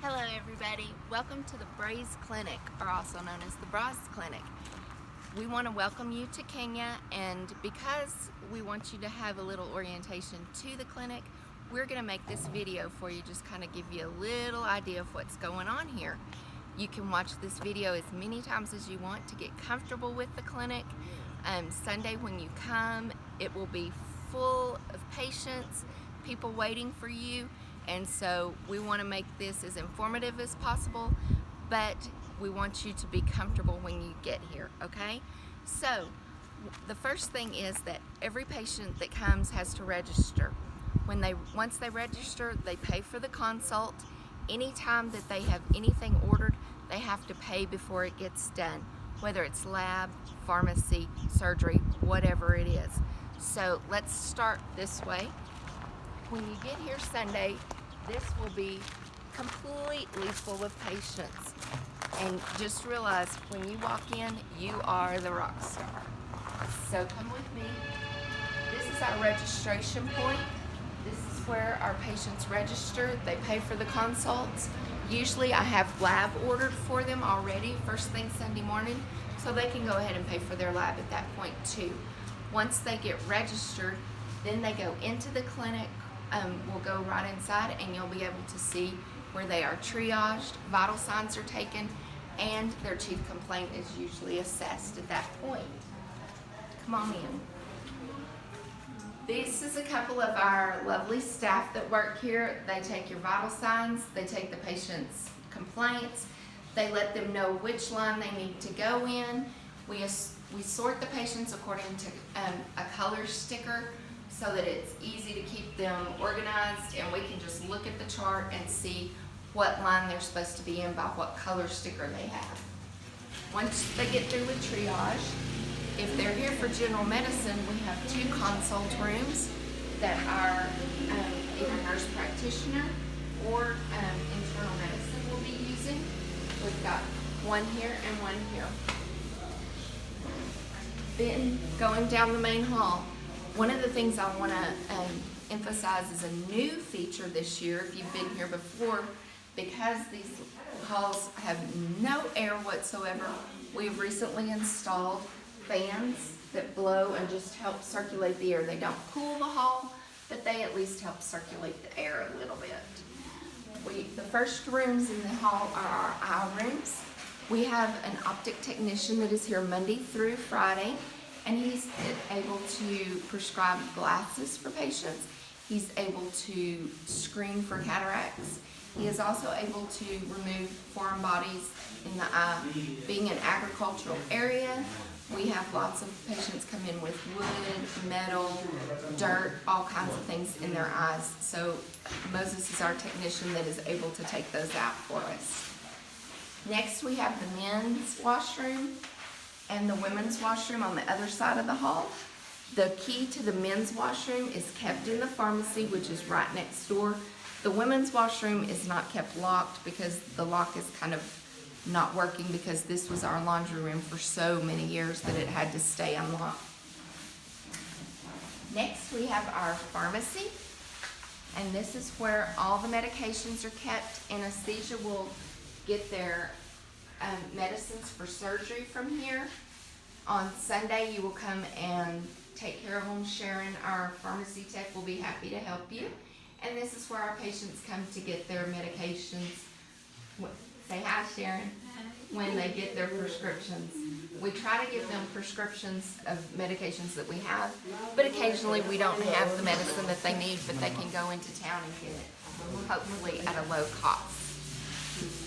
Hello everybody, welcome to the Brase Clinic, or also known as the Brase Clinic. We want to welcome you to Kenya, and because we want you to have a little orientation to the clinic, we're going to make this video for you, just kind of give you a little idea of what's going on here. You can watch this video as many times as you want to get comfortable with the clinic. Sunday when you come, it will be full of patients, people waiting for you. And so we want to make this as informative as possible, but we want you to be comfortable when you get here, okay? So the first thing is that every patient that comes has to register. Once they register, they pay for the consult. Anytime that they have anything ordered, they have to pay before it gets done, whether it's lab, pharmacy, surgery, whatever it is. So let's start this way. When you get here Sunday, this will be completely full of patients. And just realize when you walk in, you are the rock star. So come with me. This is our registration point. This is where our patients register. They pay for the consults. Usually I have lab ordered for them already first thing Sunday morning, so they can go ahead and pay for their lab at that point too. Once they get registered, then they go into the clinic. We'll go right inside and you'll be able to see where they are triaged, vital signs are taken, and their chief complaint is usually assessed at that point. Come on in. This is a couple of our lovely staff that work here. They take your vital signs, they take the patient's complaints, they let them know which line they need to go in. We sort the patients according to a color sticker, so that it's easy to keep them organized, and we can just look at the chart and see what line they're supposed to be in by what color sticker they have. Once they get through with triage, if they're here for general medicine, we have 2 consult rooms that are either nurse practitioner or internal medicine will be using. We've got one here and one here. Then going down the main hall, one of the things I want to emphasize is a new feature this year, if you've been here before, because these halls have no air whatsoever. We've recently installed fans that blow and just help circulate the air. They don't cool the hall, but they at least help circulate the air a little bit. The first rooms in the hall are our eye rooms. We have an optic technician that is here Monday through Friday, and he's able to prescribe glasses for patients. He's able to screen for cataracts. He is also able to remove foreign bodies in the eye. Being an agricultural area, we have lots of patients come in with wood, metal, dirt, all kinds of things in their eyes. So Moses is our technician that is able to take those out for us. Next we have the men's washroom and the women's washroom on the other side of the hall. The key to the men's washroom is kept in the pharmacy, which is right next door. The women's washroom is not kept locked because the lock is kind of not working, because this was our laundry room for so many years that it had to stay unlocked. Next we have our pharmacy, and this is where all the medications are kept. Anesthesia will get their medicines for surgery from here. On Sunday, you will come and take care of them. Sharon, our pharmacy tech, will be happy to help you. And this is where our patients come to get their medications. Say hi, Sharon. When they get their prescriptions. We try to give them prescriptions of medications that we have, but occasionally we don't have the medicine that they need, but they can go into town and get it, hopefully at a low cost.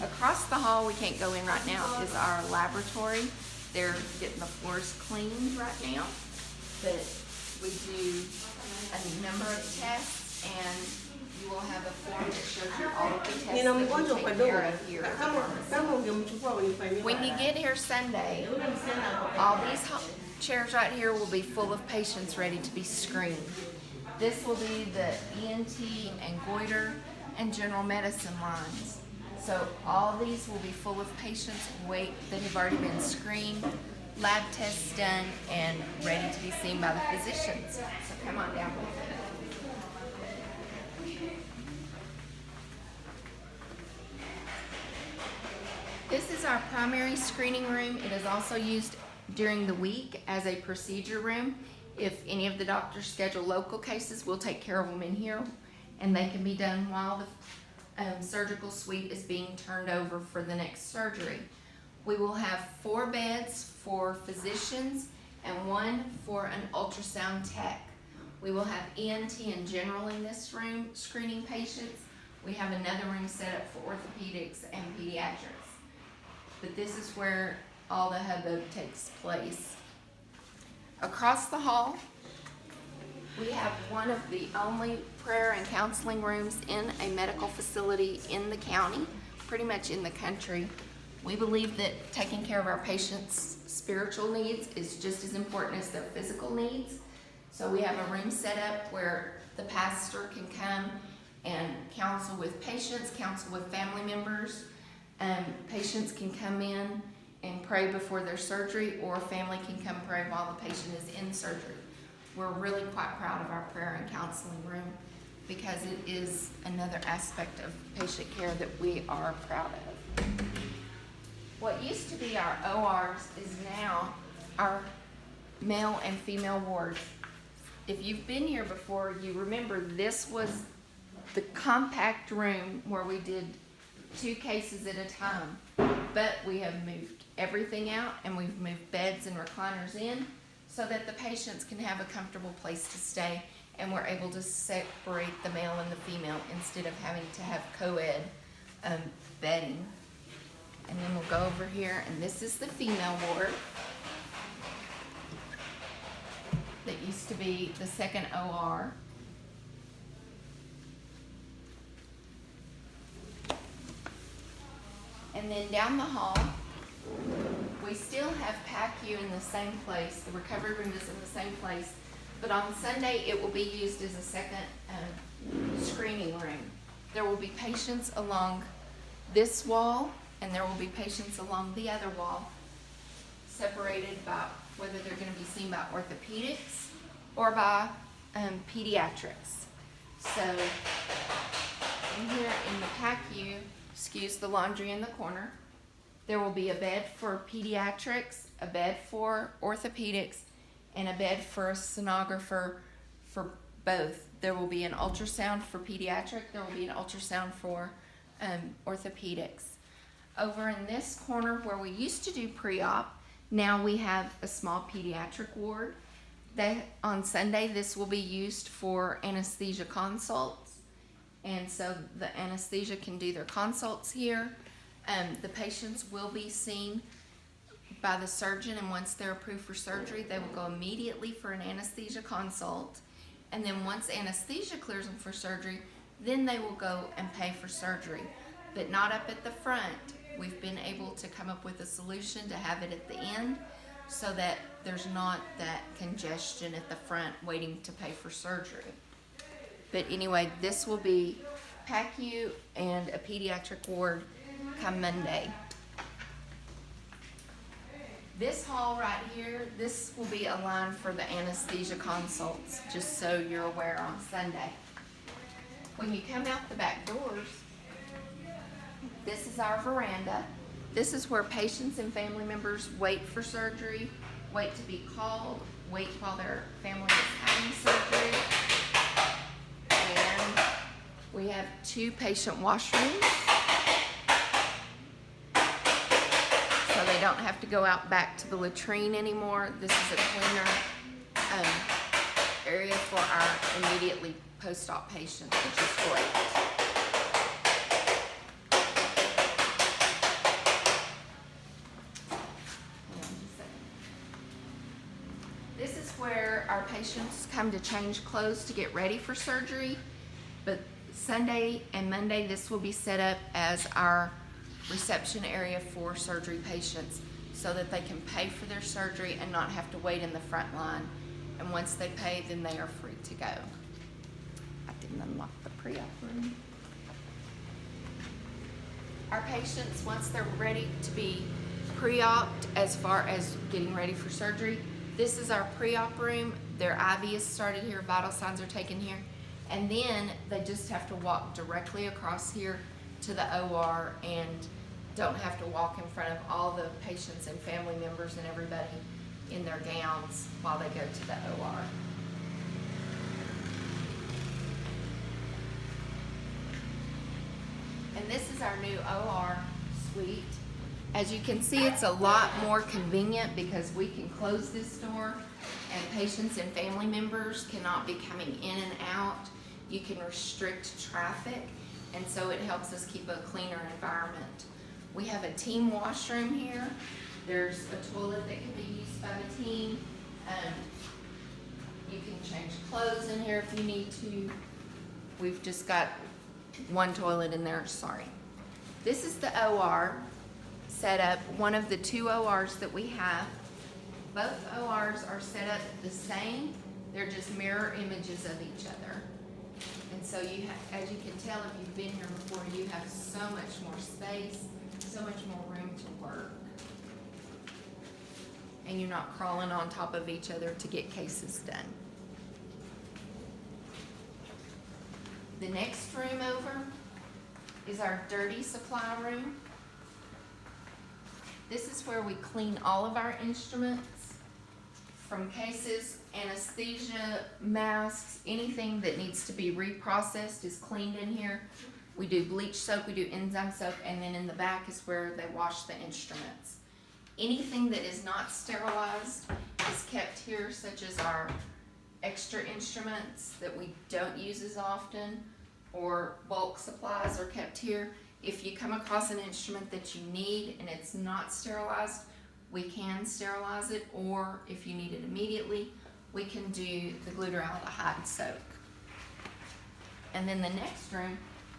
Across the hall, we can't go in right now, is our laboratory. They're getting the floors cleaned right now, but we do a number of tests, and you will have a form that shows you all of the tests that we take care of here at the pharmacy. When you get here Sunday, all these chairs right here will be full of patients ready to be screened. This will be the ENT and goiter and general medicine lines. So all these will be full of patients that have already been screened, lab tests done, and ready to be seen by the physicians. So come on down with it. is our primary screening room. It is also used during the week as a procedure room. If any of the doctors schedule local cases, we'll take care of them in here, and they can be done while the surgical suite is being turned over for the next surgery. We will have 4 beds for physicians and 1 for an ultrasound tech. We will have ENT and general in this room screening patients. We have another room set up for orthopedics and pediatrics. But this is where all the hubbub takes place. Across the hall, we have one of the only prayer and counseling rooms in a medical facility in the county, pretty much in the country. We believe that taking care of our patients' spiritual needs is just as important as their physical needs. So we have a room set up where the pastor can come and counsel with patients, counsel with family members. Patients can come in and pray before their surgery, or family can come pray while the patient is in surgery. We're really quite proud of our prayer and counseling room because it is another aspect of patient care that we are proud of. What used to be our ORs is now our male and female wards. If you've been here before, you remember this was the compact room where we did 2 cases at a time, but we have moved everything out and we've moved beds and recliners in so that the patients can have a comfortable place to stay, and we're able to separate the male and the female instead of having to have co-ed bedding. And then we'll go over here, and this is the female ward that used to be the second OR. And then down the hall, we still have PACU in the same place. The recovery room is in the same place, but on Sunday it will be used as a second screening room. There will be patients along this wall, and there will be patients along the other wall, separated by whether they're going to be seen by orthopedics or by pediatrics. So in here in the PACU, excuse the laundry in the corner, there will be a bed for pediatrics, a bed for orthopedics, and a bed for a sonographer for both. There will be an ultrasound for pediatric, there will be an ultrasound for orthopedics. Over in this corner where we used to do pre-op, now we have a small pediatric ward. On Sunday, this will be used for anesthesia consults. And so the anesthesia can do their consults here. The patients will be seen by the surgeon, and once they're approved for surgery, they will go immediately for an anesthesia consult. And then once anesthesia clears them for surgery, then they will go and pay for surgery, but not up at the front. We've been able to come up with a solution to have it at the end so that there's not that congestion at the front waiting to pay for surgery. But anyway, this will be PACU and a pediatric ward come Monday. This hall right here, this will be a line for the anesthesia consults, just so you're aware on Sunday. When you come out the back doors, this is our veranda. This is where patients and family members wait for surgery, wait to be called, wait while their family is having surgery. And we have 2 patient washrooms, so they don't have to go out back to the latrine anymore. This is a cleaner area for our immediately post-op patients, which is great. This is where our patients come to change clothes to get ready for surgery, but Sunday and Monday this will be set up as our reception area for surgery patients so that they can pay for their surgery and not have to wait in the front line. And once they pay, then they are free to go. I didn't unlock the pre-op room. Our patients, once they're ready to be pre-oped as far as getting ready for surgery, this is our pre-op room. Their IV is started here, vital signs are taken here, and then they just have to walk directly across here to the OR, and don't have to walk in front of all the patients and family members and everybody in their gowns while they go to the OR. And this is our new OR suite. As you can see, it's a lot more convenient because we can close this door and patients and family members cannot be coming in and out. You can restrict traffic, and so it helps us keep a cleaner environment. We have a team washroom here. There's a toilet that can be used by the team. You can change clothes in here if you need to. We've just got one toilet in there, sorry. This is the OR setup, one of the 2 ORs that we have. Both ORs are set up the same. They're just mirror images of each other. And so you have, as you can tell if you've been here before, you have so much more space, so much more room to work. And you're not crawling on top of each other to get cases done. The next room over is our dirty supply room. This is where we clean all of our instruments, from cases, anesthesia, masks, anything that needs to be reprocessed is cleaned in here. We do bleach soap, we do enzyme soap, and then in the back is where they wash the instruments. Anything that is not sterilized is kept here, such as our extra instruments that we don't use as often, or bulk supplies are kept here. If you come across an instrument that you need and it's not sterilized, we can sterilize it, or if you need it immediately, we can do the glutaraldehyde soak. And then the next room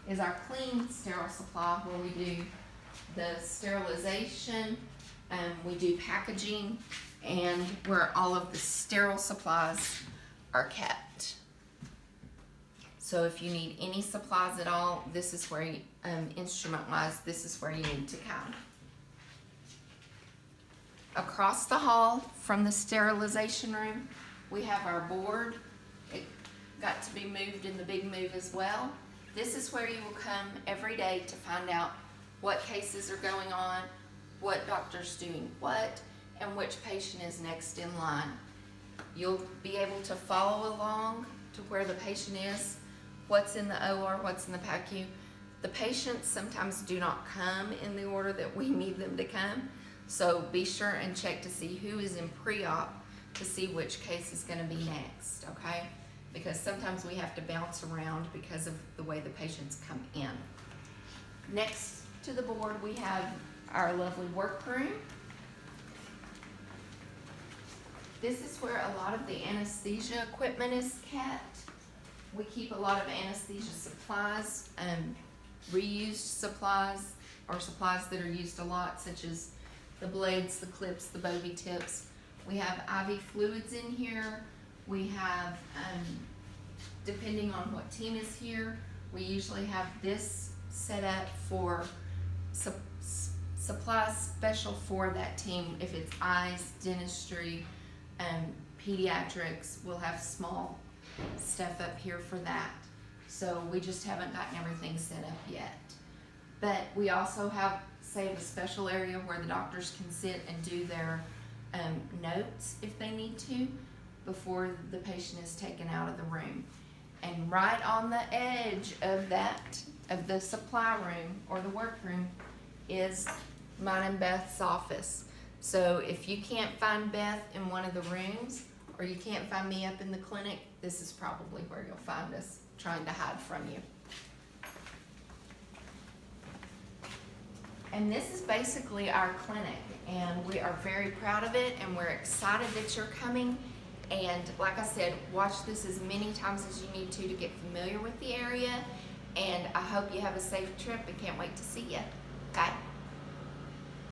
is our clean sterile supply, where we do the sterilization, we do packaging, and where all of the sterile supplies are kept. So if you need any supplies at all, this is where you, instrument-wise, this is where you need to come. Across the hall from the sterilization room, we have our board. It got to be moved in the big move as well. This is where you will come every day to find out what cases are going on, what doctor's doing what, and which patient is next in line. You'll be able to follow along to where the patient is, what's in the OR, what's in the PACU. The patients sometimes do not come in the order that we need them to come, so be sure and check to see who is in pre-op to see which case is going to be next, okay? Because sometimes we have to bounce around because of the way the patients come in. Next to the board, we have our lovely workroom. This is where a lot of the anesthesia equipment is kept. We keep a lot of anesthesia supplies, reused supplies, or supplies that are used a lot, such as the blades, the clips, the bovie tips. We have IV fluids in here. We have, depending on what team is here, we usually have this set up for supplies special for that team. If it's eyes, dentistry, pediatrics, we'll have small stuff up here for that. So we just haven't gotten everything set up yet. But we also have, say, a special area where the doctors can sit and do their notes if they need to before the patient is taken out of the room. And right on the edge of that, of the supply room or the workroom, is mine and Beth's office. So if you can't find Beth in one of the rooms, or you can't find me up in the clinic, this is probably where you'll find us, trying to hide from you. And this is basically our clinic, and we are very proud of it, and we're excited that you're coming. And like I said, watch this as many times as you need to get familiar with the area, and I hope you have a safe trip and can't wait to see you. Okay?